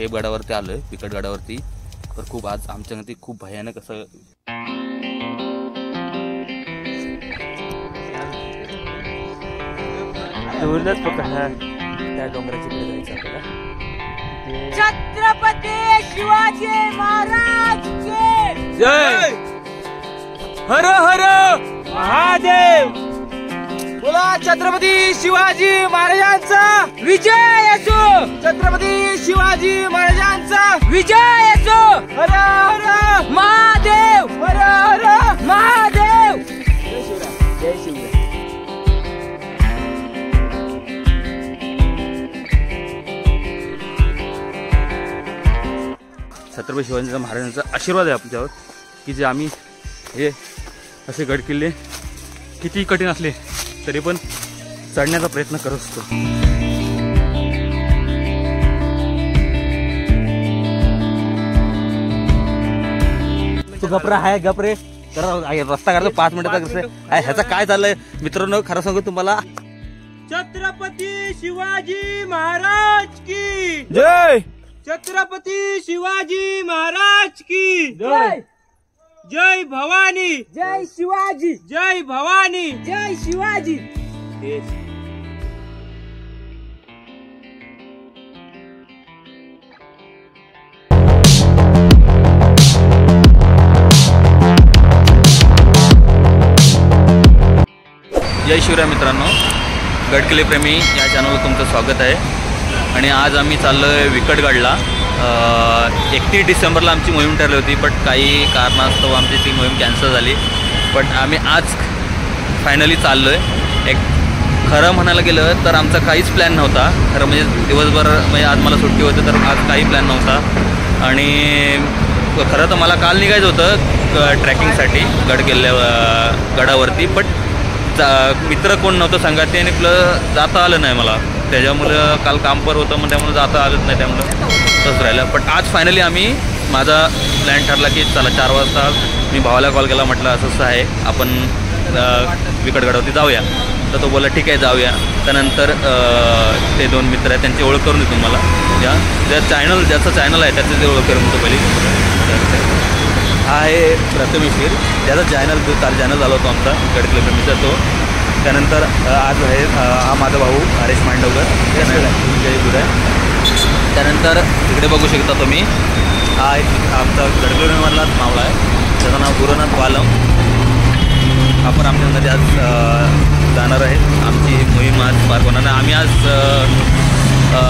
पेबगडावरती आलोय, विकटगडावरती. तर खूप आज आमच्यामध्ये खूप भयानक असं त्या डोंगराची कडे जायचं आपल्याला. छत्रपती शिवाजी महाराज की जय. हर हर महादेव. बोला छत्रपती शिवाजी महाराजांचा विजय असो. छत्रपती शिवाजी महाराजांचा विजय असो. हर हर महादेव. हर हर महादेव. जय शिवराय. जय शिवराय. छत्रपती शिवाजी महाराजांचा आशीर्वाद आहे आपल्यावर की जे आम्ही हे असे गड किल्ले किती कठीण असले तरी पण चढण्याचा प्रयत्न करत असतो. तू गपरा आहे गपरे तर रस्ता काढतो 5 मिनिटाचा ह्याचा काय चाललंय मित्रांनो. खरं सांगू तुम्हाला, छत्रपती शिवाजी महाराज की जय. छत्रपती शिवाजी महाराज की जय. जय भवानी. जय शिवाजी. जय भवानी. जय शिवाजी. जय शिवराय मित्रांनो, गडकिल्ले प्रेमी या चॅनलवर तुमचं स्वागत आहे. आणि आज आम्ही चाललो आहे विकटगडला. 31 डिसेंबरला आमची मोहीम ठरली होती, पण काही कारणास्तव आमची ती मोहीम कॅन्सल झाली. पण आम्ही आज फायनली चाललो आहे. एक खरं म्हणायला गेलं तर आमचा काहीच प्लॅन नव्हता. खरं म्हणजे दिवसभर म्हणजे आज मला सुट्टी होती तर आज काही प्लॅन नव्हता. आणि खरं तर मला काल निघायचं होतं ट्रॅकिंगसाठी गडावरती, पण मित्र कोण नव्हतं सांगायचे आणि प्लस जाता आलं नाही मला. त्याच्यामुळं काल काम पर होतं मग त्यामुळे जाता आलंच नाही, त्यामुळं तसं राहिलं. पण आज फायनली माझा प्लॅन ठरला की चला 4 वाजता मी भावाला कॉल केला, म्हटलं असं असं आहे आपण विकटगडावरती जाऊया. तर तो बोलला ठीक आहे जाऊया. त्यानंतर ते 2 मित्र आहेत त्यांची ओळख करून देतो मला. ज्याचं चॅनल आहे त्याचं ते ओळख करून देतो पहिली. हा आहे प्रथमेश्वर, त्याचा चॅनल झाला होता आमचा गडकिल्ले प्रेमीचा तो. त्यानंतर आज आहे हा माझा भाऊ हरेश मांडवकर, जय गुरु. त्यानंतर इकडे बघू शकता तुम्ही, हा एक आमचा गडकिल्ले प्रेमीमधलाच मावळा आहे, त्याचं नाव गुरुनाथ वालम. आपण आमच्यामध्ये आज जाणार आहे. आमची मोहीम आज पार होणार नाही. आम्ही आज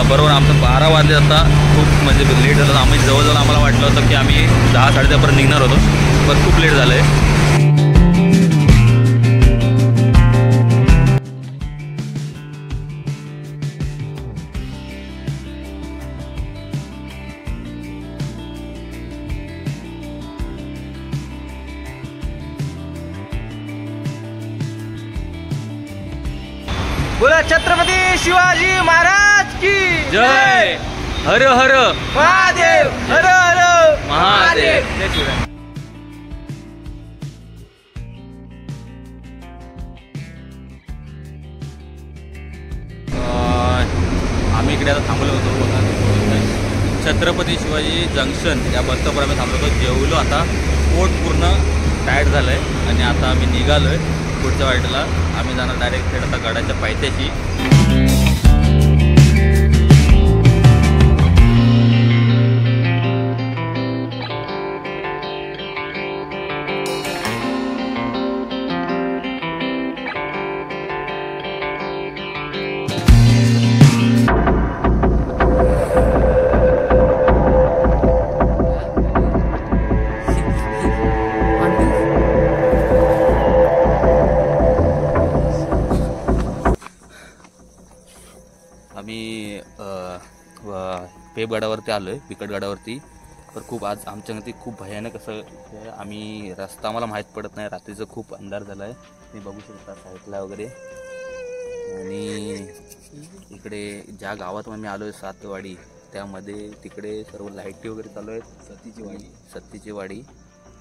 बरोबर आमचं 12 वाजले जाता खूप म्हणजे लेट झालं. आम्ही जवळजवळ आम्हाला वाटलं होतं की आम्ही 10-10:30पर्यंत निघणार होतो, पण खूप लेट झालं आहे. बोला छत्रपती शिवाजी महाराज की जय. हर हर महादेव. हर हर महादेव. जय शिवराय. आम्ही इकडे आता थांबलो होतो छत्रपती शिवाजी जंक्शन या बसस्टॉपवर आम्ही थांबलो होतो. जेवलो, आता पोट पूर्ण टायर्ड झालं आहे आणि आता आम्ही निघालो आहे पुढच्या वाटेला. आम्ही जाणार डायरेक्ट थेट आता गडाच्या पायथ्याशी. आम्ही पेबगडावरती आलो आहे, विकटगडावरती. तर खूप आज आमच्यामध्ये खूप भयानक असं आम्ही रस्ता आम्हाला माहीत पडत नाही. रात्रीचं खूप अंधार झाला आहे, तुम्ही बघू शकता साईडला वगैरे. आणि इकडे ज्या गावात आम्ही आलो आहे सातवाडी, त्यामध्ये तिकडे सर्व लाईटी वगैरे चालू आहेत. सत्तीची वाडी.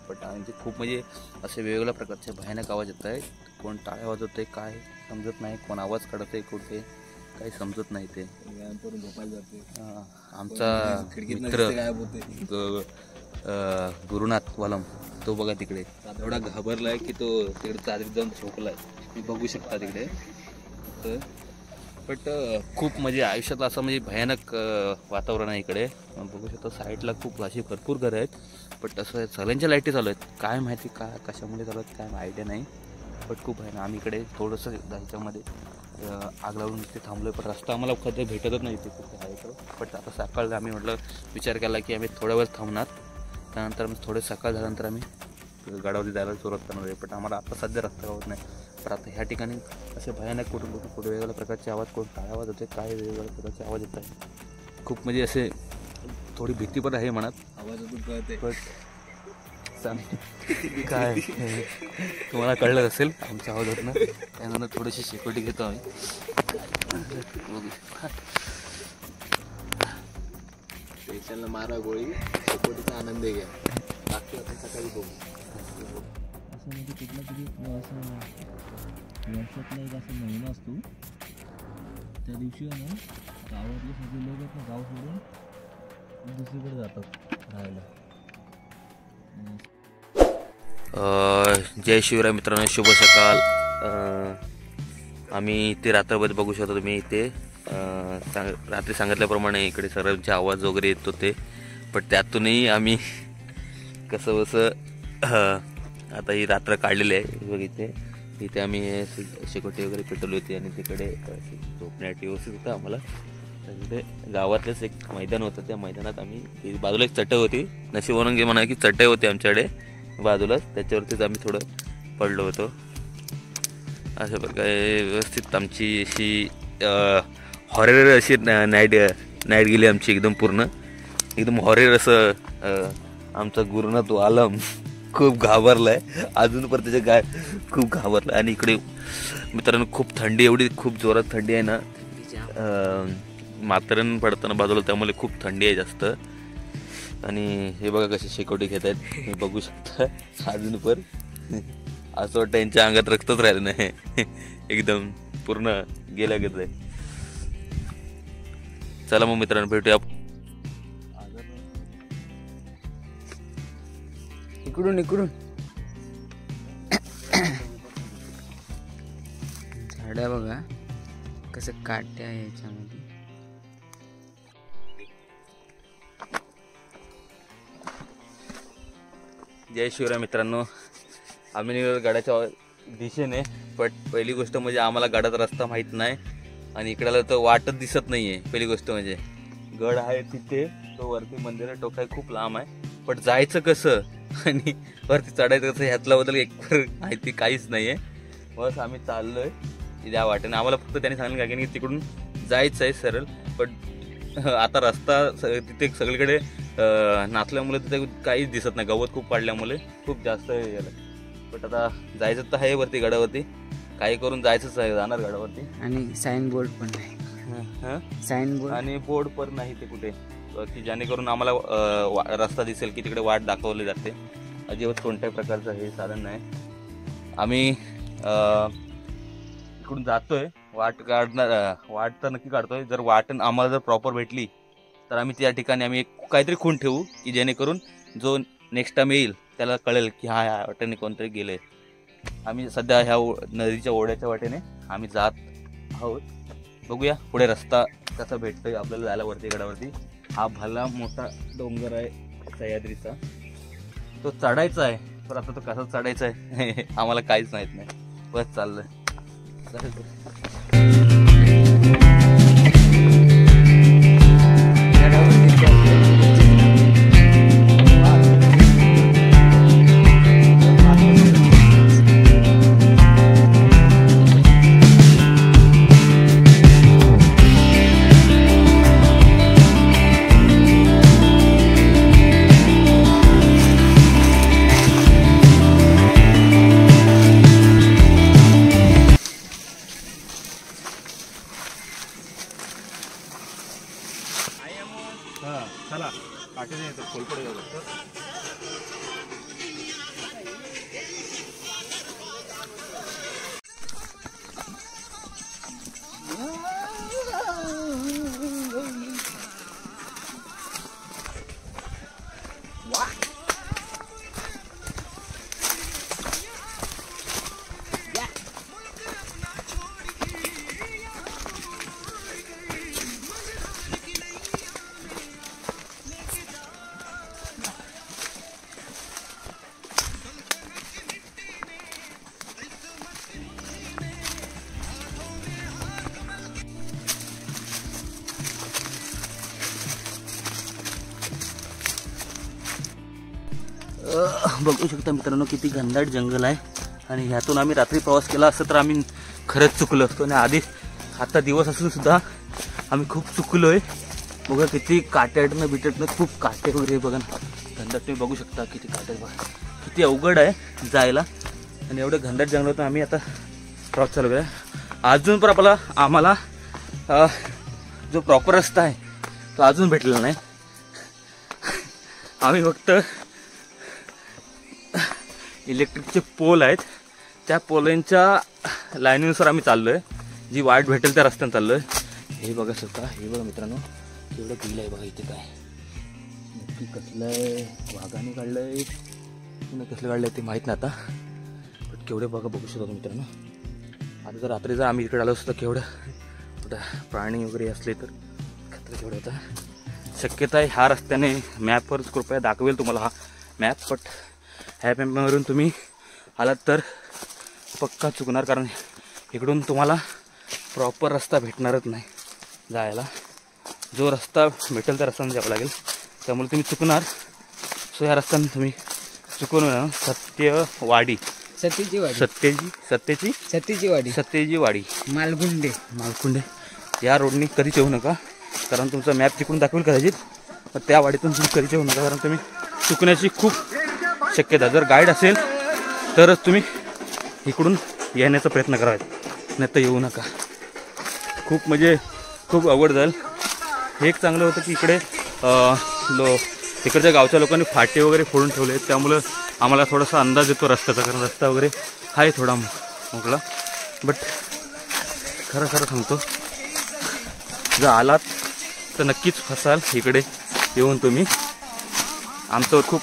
पण म्हणजे खूप म्हणजे असे वेगवेगळ्या प्रकारचे भयानक आवाज येत आहेत. कोण टाळ्या वाजवत आहे काय समजत नाही, कोण आवाज काढत आहे कुठे काही समजत नाही ते. झोपायला जाते. आमचा मित्र गुरुनाथ वालम तो बघा तिकडे एवढा घाबरलाय की तो तिकडे चादरीत जाऊन झोपलाय. मी बघू शकता तिकडे. बट खूप म्हणजे आयुष्यात असं म्हणजे भयानक वातावरण आहे इकडे. बघू शकता साईडला खूप अशी भरपूर घरं आहेत. बट असं सगळ्यांच्या लाईटी चालू आहेत. काय माहिती कशामुळे चालू आहेत काय आयडिया नाही. बट खूप आहे ना. आम्ही इकडे थोडंसं ह्याच्यामध्ये आग लावून इथे थांबलो. पण रस्ता आम्हाला कधी भेटतच नाही इथे कुठे आहे तर. बट आता सकाळ आम्ही म्हटलं विचार केला की आम्ही थोड्या वेळ थांबणार. त्यानंतर मग थोडे सकाळ झाल्यानंतर आम्ही गडावरती जायला सुरुवात करणार आहे. पण आम्हाला आता सध्या रस्ता गावत नाही. पण आता ह्या ठिकाणी असे भयानक कुठून वेगवेगळ्या प्रकारचे आवाज कोण टाळ आवाज होते काय वेगवेगळ्या प्रकारचे आवाज येत आहे. खूप म्हणजे असे थोडी भीती पण आहे मनात. आवाजातून कळते. पण सांग काय तुम्हाला कळलं असेल आमच्या आवाजातनं. त्यानंतर थोडीशी सिक्युरिटी घेतो आम्ही. पेशंटला मारा गोळी शेकोटीचा आनंद घ्या. बाकी आपण सकाळी बघू. असं म्हणजे कुठला तरी असं वर्षातला एक असा महिना असतो त्या दिवशी आहे ना गावातले सगळे लोक आहेत ना गाव सोडून दुसरीकडे जातात राहायला. जय शिवराय मित्रांनो, शुभ सकाळ. आम्ही इथे रात्रभर बघू शकतो तुम्ही. इथे रात्री सांगितल्याप्रमाणे इकडे सर्वांचे आवाज वगैरे येत होते. पण त्यातूनही आम्ही कसं बसं आता ही रात्र काढलेली आहे. बघ इथे आम्ही शेकोटी वगैरे पेटवली होती आणि तिकडे झोपण्यासाठी व्यवस्थित होतं आम्हाला. तिथे गावातलेच एक मैदान होतं. त्या मैदानात आम्ही बाजूला एक चटई होती. नशिबानं घे म्हणा की चटई होती आमच्याकडे बाजूलाच. त्याच्यावरतीच आम्ही थोडं पडलो होतो. अशा प्रकारे व्यवस्थित आमची अशी हॉरर अशी नाईट गेली आमची एकदम हॉरर असं. आमचा गुरुनाथ आलम खूप घाबरलाय अजून पण त्याचे काय खूप घाबरलाय. आणि इकडे मित्रांनो खूप थंडी एवढी खूप जोरात थंडी आहे ना. मातरण पडताना बाजूला त्यामुळे खूप थंडी आहे जास्त. आणि हे बघा कसे शेकोटी घेत आहेत हे बघू शकता. अजून पण असं वाटतं यांच्या अंगात रक्तच राहिलं नाही. एकदम पूर्ण गेल्या गेलं आहे. चला मग मित्रांनो भेटूया. इकडून झाडा बघा कसं काट्या आहे याच्यामध्ये. जय शिवराय मित्रांनो, आम्ही निघालो गडाच्या दिशेने. पण पहिली गोष्ट म्हणजे आम्हाला गडाचा रस्ता माहीत नाही आणि इकडे तर वाटच दिसत नाही आहे. पहिली गोष्ट म्हणजे गड आहे तिथे तो वरती मंदिर टोकाय खूप लांब आहे. पण जायचं कसं आणि वरती चढायचं कसं ह्यातल्याबद्दल एक माहिती काहीच नाही आहे. बस आम्ही चाललोय त्या वाटेने. आम्हाला फक्त त्यांनी सांगितलं का की तिकडून जायचं आहे सरळ. पण आता रस्ता तिथे सगळीकडे नाचल्यामुळे तिथे काहीच दिसत नाही. गवत खूप पाडल्यामुळे खूप जास्त हे झालं. पण आता जायचं तर आहे वरती गडावरती. काही करून जायचंच आहे, जाणार गडावरती. आणि साईन बोर्ड पण नाही. साईन बोर्ड आणि बोर्ड पण नाही ते कुठे की जेणेकरून आम्हाला रस्ता दिसेल की तिकडे वाट दाखवली जाते. अजिबात कोणत्याही प्रकारचं हे साधन नाही. आम्ही इकडून जातोय. वाट तर नक्की काढतोय. जर वाट आम्हाला जर प्रॉपर भेटली तर आम्ही त्या ठिकाणी आम्ही काहीतरी खूण ठेवू की जेणेकरून जो नेक्स्ट टाइम येईल त्याला कळेल की ह्या वाटेने कोणतरी गेलंय. आम्ही सध्या ह्या नदीच्या ओढ्याच्या वाटेने आम्ही जात आहोत. बघूया पुढे रस्ता कसा भेटतोय आपल्याला जायला वरती गडावरती. हा भला मोठा डोंगर आहे सह्याद्रीचा. तो चढायचा आहे. पण आता तो कसा चढायचा आहे आम्हाला काहीच माहित नाही. बस चाललंय. बघू शकता मित्रांनो किती घनदाट जंगल आहे आणि ह्यातून आम्ही रात्री प्रवास केला असतं तर आम्ही खरंच चुकलो असतो आणि आधी आता दिवस असून सुद्धा आम्ही खूप चुकलोय. बघा किती काट्याटनं बिटटनं खूप काटे वगैरे बघा ना घनदाट तुम्ही बघू शकता किती काटे बघा किती अवघड आहे जायला आणि एवढं घनदाट जंगलातून आम्ही आता प्रवास चालू केला. अजून पण आम्हाला जो प्रॉपर रस्ता आहे तो अजून भेटलेला नाही. आम्ही फक्त इलेक्ट्रिकचे पोल आहेत त्या पोलांच्या लाईनीनुसार आम्ही चाललो आहे. जी वाट भेटेल त्या रस्त्याने चाललो आहे. हे बघा स्वतः हे बघा मित्रांनो केवढं बिल आहे बघा इथे काय नक्की कसलं आहे वाघाने काढलं आहे कसलं काढलं आहे ते माहीत नाही आता पण केवढे बघा बघू शकतो मित्रांनो. आता जर रात्री जर आम्ही इकडे आलो असतो तर केवढं कुठं प्राणी वगैरे असले तर खतरा केवढं होता. शक्यता आहे ह्या रस्त्याने मॅपवर कृपया दाखवेल तुम्हाला हा मॅप बट ह्या मॅपवरून तुम्ही आलात तर पक्का चुकणार कारण इकडून तुम्हाला प्रॉपर रस्ता भेटणारच नाही जायला. जो रस्ता भेटेल त्या रस्त्याने जावं लागेल त्यामुळे तुम्ही चुकणार. सो ह्या रस्त्याने तुम्ही चुकून सत्यवाडी सत्यजी वाडी मालगुंडे या रोडने कधीच येऊ नका कारण तुमचा मॅप तिकडून दाखवेल कदाचित पण त्या वाडीतून तुम्ही कधीच येऊ नका कारण तुम्ही चुकण्याची खूप शक्यता. जर गाईड असेल तरच तुम्ही इकडून येण्याचा प्रयत्न करावा नाही तर येऊ नका. खूप म्हणजे खूप अवघड जाईल. हे एक चांगलं होतं की इकडे तिकडच्या गावच्या लोकांनी फाटे वगैरे फोडून ठेवले त्यामुळं आम्हाला थोडासा अंदाज येतो रस्त्याचा कारण रस्ता वगैरे आहे थोडा मोकळा. बट खरं सांगतो जर आलात तर नक्कीच फसाल इकडे येऊन तुम्ही. आमचं खूप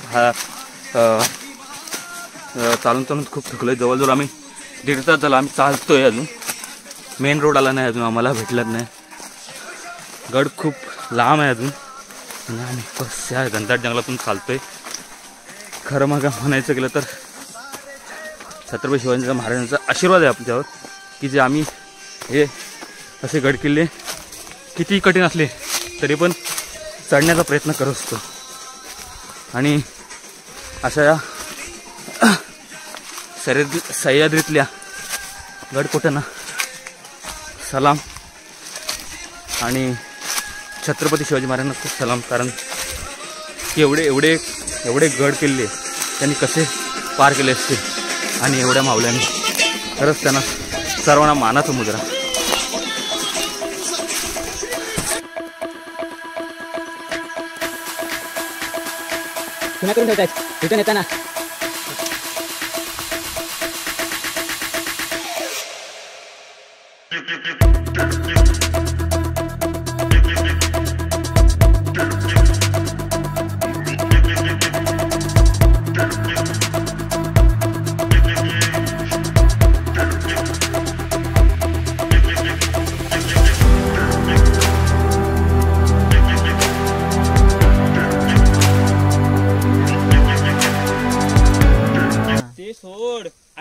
चालून खूप थकलो आहे. जवळजवळ आम्ही 1.5 तास झाला आम्ही चालतोय अजून मेन रोड आला नाही अजून आम्हाला भेटलाच नाही. गड खूप लांब आहे अजून आणि आम्ही बस या घनदाट जंगलातून चालतोय. खरं मग म्हणायचं गेलं तर छत्रपती शिवाजी महाराजांचा आशीर्वाद आहे आपल्यावर की जे आम्ही हे असे गडकिल्ले किती कठीण असले तरी पण चढण्याचा प्रयत्न करत असतो. आणि अशा या सह्याद्रीतल्या गडकोट्यांना सलाम आणि छत्रपती शिवाजी महाराजांना खूप सलाम कारण एवढे गड किल्ले त्यांनी कसे पार केले असते आणि एवढ्या मावल्यांनी खरंच त्यांना सर्वांना मानाचा मुजरा. पुन्हा करून ठेवतायत रिटर्न येताना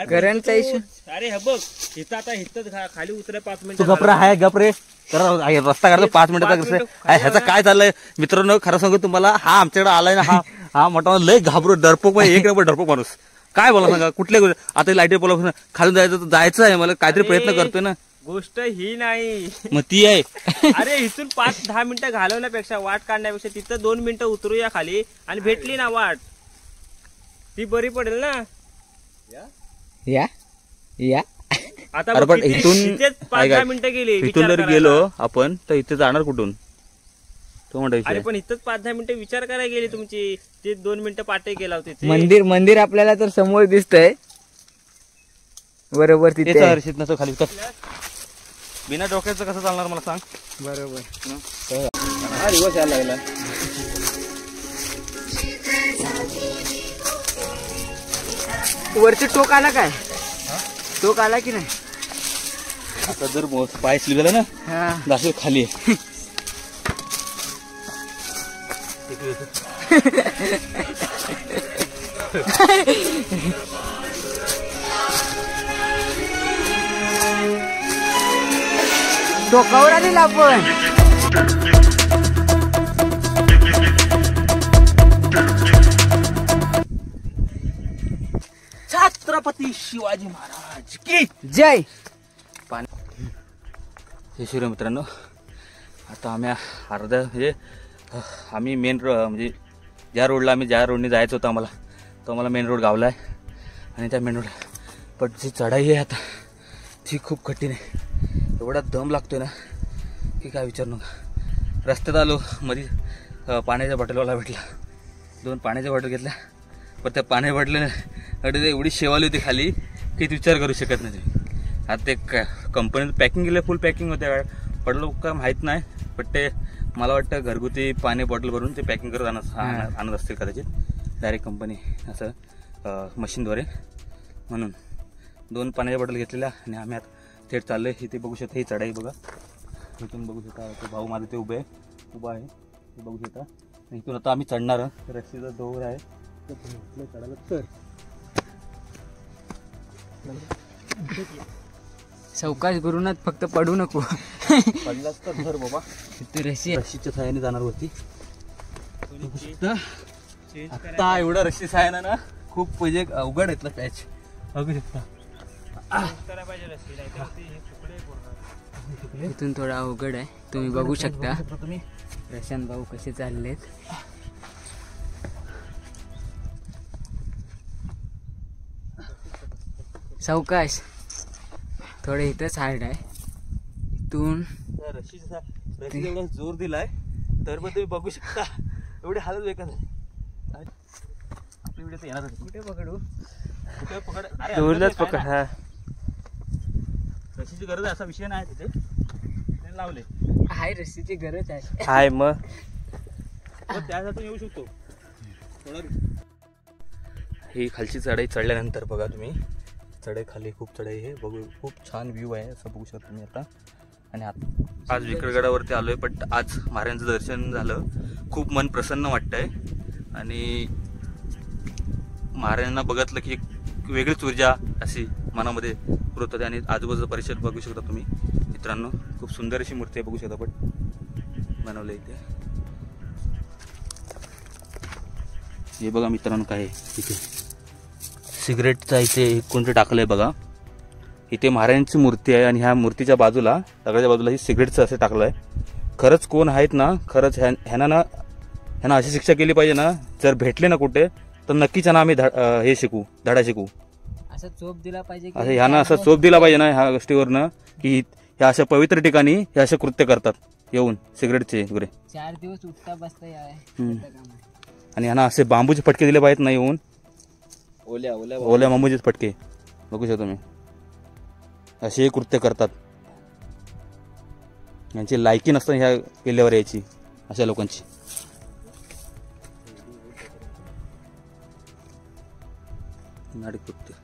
करंटचा इश्यू. अरे हे बघ इथं आता इथं खाली उतराय 5 मिनिटं. तू गपरा आहे गपरे रस्ता काढतो 5 मिनिटाचा ह्याचा काय चाललंय मित्रांनो. खरं सांगू तुम्हाला हा आमच्याकडे आलाय ना हा मोठा लय घाबरू डरपोक एक नंबर डरपोक माणूस. काय बोला सांगा कुठल्या आता लाईटी पोला खालून जायचं आहे मला काहीतरी प्रयत्न करतोय ना. गोष्ट ही नाही मग ती आहे. अरे इथून 5-10 मिनिटं घालवण्यापेक्षा वाट काढण्यापेक्षा तिथं 2 मिनिटं उतरूया खाली आणि भेटली ना वाट ती बरी पडेल ना. या आता अरे पण किती- इथून इथेच 5-10 मिनिटं गेली इथून विचार जर करायला. गेलो आपण तर इथे जाणार कुठून तो म्हणता अरे विषय. पण इथंच 5-10 मिनिटं विचार करायला गेली तुमची ते 2 मिनिटं पाटे गेला होते ते. मंदिर आपल्याला तर समोर दिसतंय बरोबर तिथे त्याचा हर्षित नसतो खाली कस बिना डोक्याचं कसं चालणार मला सांग. बरोबर हा दिवस यायला लागला. वरती टोक आला काय टोक आला की नाही. आता जर पाय स्लिप झाला ना हा दाखव खाली आहे. टोकावर आलेला आपण. छत्रपती शिवाजी महाराज की जय. हे शिरो मित्रांनो, आता आम्ही अर्धा म्हणजे आम्ही मेन म्हणजे ज्या रोडने जायचं होतं आम्हाला, तो आम्हाला मेन रोड गावला आहे. आणि त्या मेन रोड पण जी चढाई आहे आता ती खूप कठीण आहे. एवढा दम लागतोय ना की काय विचार नका. रस्त्यात आलो, मध्ये पाण्याच्या बॉटलवाला भेटला, 2 पाण्याच्या बॉटल घेतल्या. पण त्या पाण्या बॉटल एवढी शेवाली होती खाली की विचार करू शकत नाही तुम्ही. आता ते कंपनीत पॅकिंग केलं, फुल पॅकिंग होते. पडलो का माहीत नाही, पण ते मला वाटतं घरगुती पाणी बॉटल भरून ते पॅकिंग करत आणत असतील कदाचित, डायरेक्ट कंपनी असं मशीनद्वारे. म्हणून 2 पाण्याच्या बॉटल घेतलेल्या आणि आम्ही आता थेट चाललो आहे. इथे बघू शकता ही चढाई बघा, इथून बघू शकता. तो भाऊ माझा ते उभा आहे ते बघू शकता. इथून आता आम्ही चढणार. रस्सीचा दोर आहे तर चढायला तर सावकाश गुरुनाथ, फक्त पडू नको. पडलाच तर धर बाबा. तू रस्सीच्या सहाय्याने जाणार होती. आता एवढा रस्सी सहाय्यानं ना खूप म्हणजे अवघड येतला पॅच बघू शकता. इथून थोडा अवघड आहे, तुम्ही बघू शकता. तुम्ही प्रशांत भाऊ कसे चाललेत. सावकाश, थोडे इथंच हार्ड आहे. इथून रस्सीचा एवढा जोर दिलाय तर पण तुम्ही बघू शकता एवढे हालत बेकार आहे. आपल्या व्हिडिओ तर येणार कुठे पकडू, कुठे पकड. दूरलाच पकड. हा, रस्सीची गरज आहे असा विषय नाही तिथे लावले. हाय, रस्सीची गरज आहे. हाय मग त्यासाठी येऊ शकतो. ही खालची चढाई चढल्यानंतर बघा तुम्ही, चढाई खाली खूप चढाई आहे. बघू खूप छान व्ह्यू आहे असं बघू शकता तुम्ही आता. आणि आज विक्रगडावरती आलोय, पण आज महाराजांचं दर्शन झालं. खूप मन प्रसन्न वाटतंय आणि महाराजांना बघितलं की एक वेगळीच ऊर्जा अशी मनामध्ये पुरत होते. आणि आजूबाजूचा परिसर बघू शकता तुम्ही मित्रांनो, खूप सुंदर अशी मूर्ती आहे बघू शकता. पण बनवलं इथे हे बघा मित्रांनो, काय इथे सिगरेटचा इथे कोणतं टाकलंय बघा. इथे महाराजांची मूर्ती आहे आणि ह्या मूर्तीच्या बाजूला, दगडाच्या बाजूला ही सिगरेटचं असं टाकलं आहे. खरंच कोण आहेत ना, खरंच ह्यांना अशी शिक्षा केली पाहिजे ना. जर भेटले ना कुठे तर नक्कीच ह्यांना आम्ही हे शिकू, धडा शिकू. असं चोप दिला पाहिजे, असं ह्यांना असं चोप दिला पाहिजे ना ह्या गोष्टीवरनं, की ह्या अशा पवित्र ठिकाणी हे असे कृत्य करतात येऊन सिगरेटचे वगैरे. 4 दिवस उठता बसता आणि ह्यांना असे बांबूचे फटके दिले पाहिजेत ना येऊन, ओल्या बांबूचे फटके बघू शकतो तुम्ही. असे कृत्य करतात. यांची लायकी नसतं ह्या किल्ल्यावर यायची अशा लोकांची. नाडी कृत्य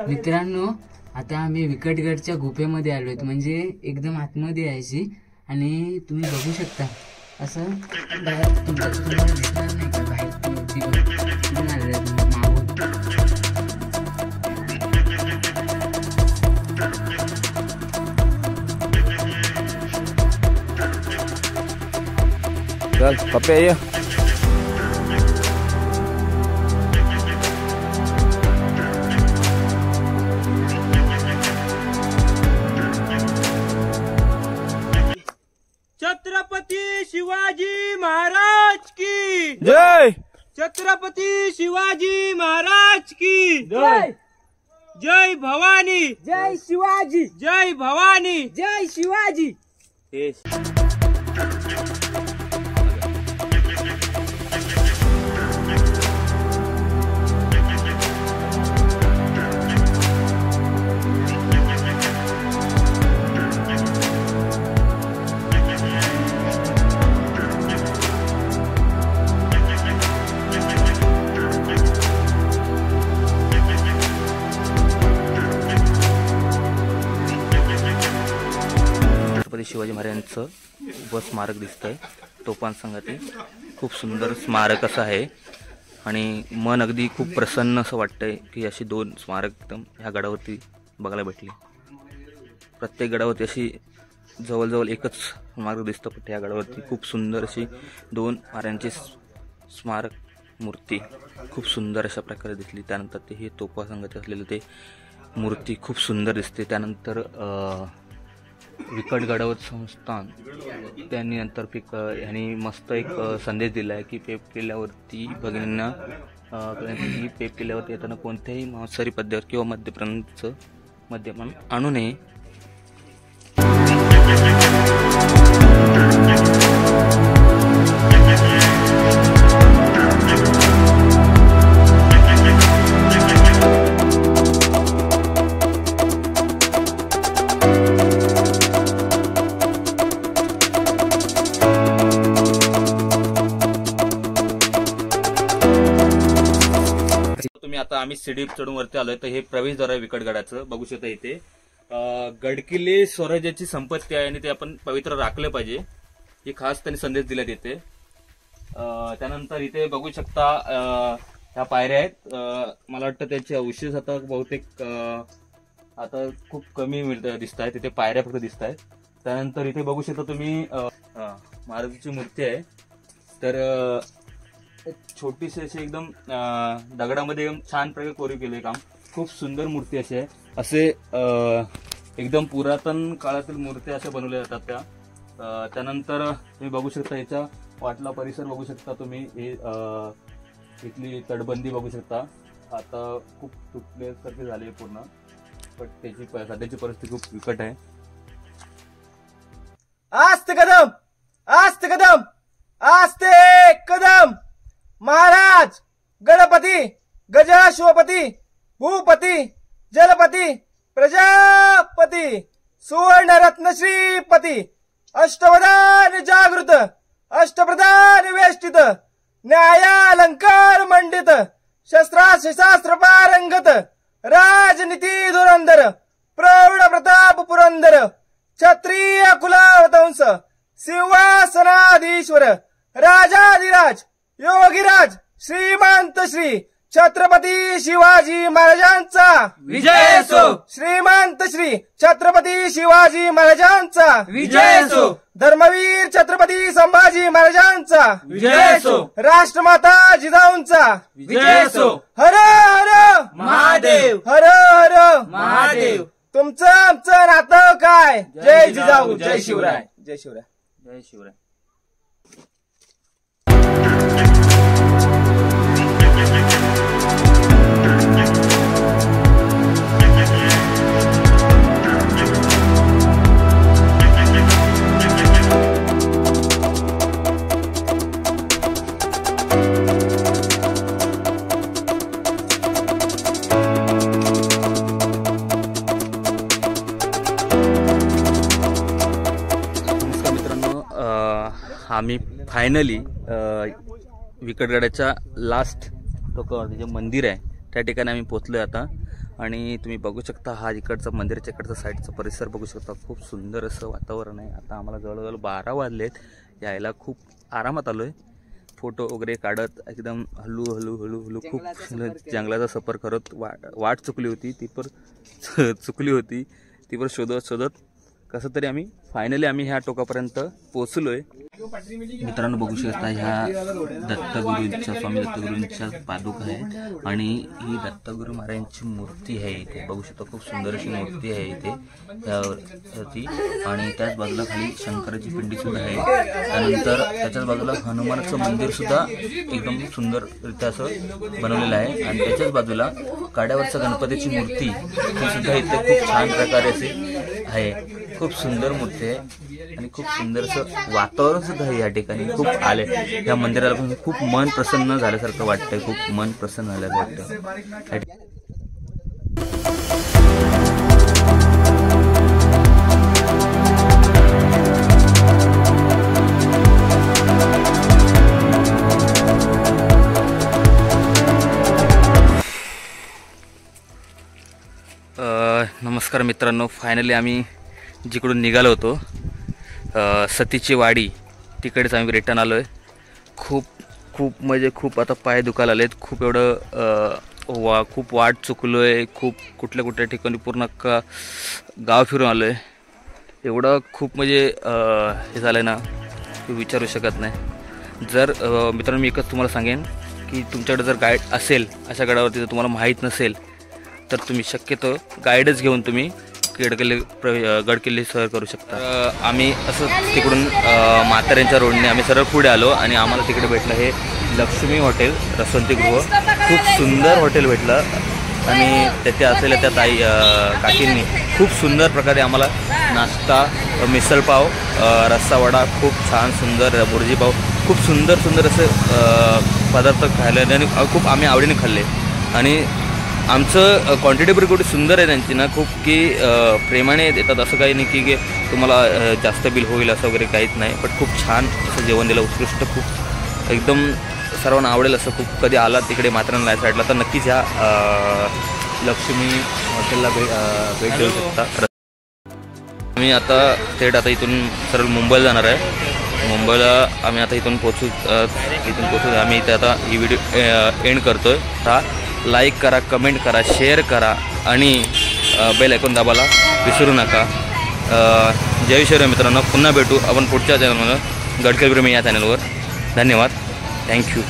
मित्रांनो, आता आम्ही विकटगडच्या गुफेमध्ये आलोय, म्हणजे एकदम आतमध्ये यायची. आणि तुम्ही बघू शकता असं बाहेर तुम्हाला दिसणार नाही का बाहेर कुठून आलेलं आहे मागून. चल पप्पे ये. छत्रपती शिवाजी महाराज की जय. छत्रपती शिवाजी महाराज की जय. जय भवानी, जय शिवाजी, जय भवानी, जय शिवाजी. छत्रपती शिवाजी महाराजांचं उभं स्मारक दिसतंय तोफांसंगती. खूप सुंदर स्मारक असं आहे आणि मन अगदी खूप प्रसन्न असं वाटतंय की अशी 2 स्मारक एकदम ह्या गडावरती बघायला भेटली. प्रत्येक गडावरती अशी जवळजवळ एकच मार्ग दिसतो, पण त्या गडावरती खूप सुंदर अशी 2 महाराजांची स्मारक मूर्ती खूप सुंदर अशा प्रकारे दिसली. त्यानंतर ते हे तोफा संघाचे असलेले ते मूर्ती खूप सुंदर दिसते. त्यानंतर विकटगडावर संस्थान त्यांनी नंतर ह्यांनी मस्त एक संदेश दिला आहे की पेप किल्ल्यावरती भगिनींना पेप किल्ल्यावरती येताना कोणत्याही मांसाहारी पदार्थ किंवा मद्यपानाचं मद्यपान आणू नये. आता आम्ही सीडी चढून वरती आलोय, तर हे प्रवेशद्वार आहे विकटगडाचं. बघू शकता इथे गडकिल्ले स्वराज्याची संपत्ती आहे आणि ते आपण पवित्र राखलं पाहिजे, हे खास त्यांनी संदेश दिला तिथे. त्यानंतर इथे बघू शकता ह्या पायऱ्या आहेत. मला वाटतं त्याचे अवशेष आता बहुतेक आता खूप कमी दिसत आहेत. तिथे पायऱ्या फक्त दिसत आहेत. त्यानंतर इथे बघू शकता तुम्ही महाराजांची मूर्ती आहे. तर छोटीशी अशी एकदम दगडामध्ये एकदम छान प्रकारे कोरीव केले काम. खूप सुंदर मूर्ती अशी आहे. असे एकदम पुरातन काळातील मूर्त्या अशा बनवल्या जातात त्या. त्यानंतर तुम्ही बघू शकता याचा वाटला परिसर बघू शकता तुम्ही. हे इथली तटबंदी बघू शकता. आता खूप तुटल्यासारखी झाली आहे पूर्ण, पण त्याची सध्याची परिस्थिती खूप बिकट आहे. आस्ते कदम, आस्ते कदम, आस्ते कदम. महाराज गणपती गजाश्वपती भूपती जलपती प्रजापती सुवर्णरत्न श्रीपती अष्टवदान जागृत अष्टप्रधान वेष्टित न्यायालंकार मंडित शस्त्रास्त्र पारंगत राजनीती धुरंधर प्रौढ प्रताप पुरंदर क्षत्रिय कुलावतंस सिंहासनाधीश्वर राजाधिराज योगीराज श्रीमंत श्री छत्रपती शिवाजी महाराजांचा विजय असो. श्रीमंत श्री छत्रपती शिवाजी महाराजांचा विजय असो. धर्मवीर छत्रपती संभाजी महाराजांचा विजय असो. राष्ट्रमाता जिजाऊंचा विजय असो. हर हर महादेव, हर हर महादेव. तुमचं आमचं नातं काय. जय जिजाऊ, जय शिवराय, जय शिवराय, जय शिवराय. आम्ही फायनली विकटगडाच्या लास्ट टोकावर जे मंदिर आहे त्या ठिकाणी आम्ही पोहोचलोय आता. आणि तुम्ही बघू शकता हा इकडचा मंदिराच्या इकडचा साईडचा परिसर बघू शकता. खूप सुंदर असं वातावरण आहे. आता आम्हाला जवळजवळ 12 वाजलेत. यायला खूप आरामात आलो आहे. फोटो वगैरे काढत एकदम हळू खूप जंगलाचा सफर करत वाट चुकली होती ती पण शोधत कसं तरी आम्ही फायनली ह्या टोकापर्यंत पोहोचलोय. मित्रांनो बघू शकता ह्या दत्तगुरूंच्या स्वामी दत्तगुरूंच्या पादुका आहेत आणि ही दत्तगुरू महाराजांची मूर्ती आहे इथे बघू शकता. खूप सुंदर अशी मूर्ती आहे इथे त्यावरती. आणि त्याच बाजूला खाली शंकराची पिंडी सुद्धा आहे. त्यानंतर त्याच्याच बाजूला हनुमानाचं मंदिर सुद्धा एकदम सुंदररित्या असं बनवलेलं आहे. आणि त्याच्याच बाजूला काड्यावरच्या गणपतीची मूर्ती ही सुद्धा इथे खूप छान प्रकारे अशी आहे. खूप सुंदर मूर्ती आहे आणि खूप सुंदर असं वातावरण सुद्धा आहे या ठिकाणी. खूप आले या मंदिराला पण खूप मन प्रसन्न झाल्यासारखं वाटतंय. खूप मन प्रसन्न झाल्याचं वाटतं. नमस्कार मित्रांनो, फायनली आम्ही जिकडून निघालो होतो सतीची वाडी तिकडेच आम्ही रिटर्न आलो आहे. खूप म्हणजे खूप आता पाय दुखायला आलेत. खूप एवढं खूप वाट चुकलो आहे, खूप कुठल्या कुठल्या ठिकाणी पूर्ण अख्खा गाव फिरून आलो आहे. एवढं खूप म्हणजे हे झालं आहे ना की विचारू शकत नाही. जर मित्रांनो मी एकच तुम्हाला सांगेन की तुमच्याकडे जर गाईड असेल अशा गडावरती जर तुम्हाला माहीत नसेल तर तुम्ही शक्यतो गाईडच घेऊन तुम्ही गडकिल्ले सर करू शकता. आम्ही असं तिकडून म्हाताऱ्यांच्या रोडने आम्ही सरळ पुढे आलो आणि आम्हाला तिकडे भेटलं हे लक्ष्मी हॉटेल रसवंतीगृह. खूप सुंदर हॉटेल भेटलं आणि तेथे असलेल्या त्या ताई काकींनी खूप सुंदर प्रकारे आम्हाला नाश्ता, मिसळपाव, रस्सा वडा, खूप छान सुंदर बुर्जीपाव, खूप सुंदर सुंदर असे पदार्थ खायला आणि खूप आम्ही आवडीने खाल्ले. आणि आमचं क्वांटिटी पण खूप सुंदर आहे त्यांची ना, खूप की प्रेमाने देतात. असं काही नाही की तुम्हाला जास्त बिल होईल असं वगैरे काहीच नाही. पण खूप छान असं जेवण दिलं, उत्कृष्ट, खूप एकदम सर्वांना आवडेल असं. खूप कधी आला तिकडे माथेरान साईडला तर नक्कीच ह्या लक्ष्मी हॉटेलला भेट देऊ शकता. आम्ही आता इथून सरळ मुंबईला जाणार आहे. मुंबईला आम्ही आता इथून पोचू आम्ही इथे आता ही व्हिडिओ एंड करतो आहे. लाईक करा, कमेंट करा, शेअर करा आणि बेल आयकॉन दाबायला विसरू नका. जय शिवराय मित्रांनो. पुन्हा भेटू आपण पुढच्या चॅनलमध्ये गडकिल्ले प्रेमी या चॅनलवर. धन्यवाद. थँक्यू.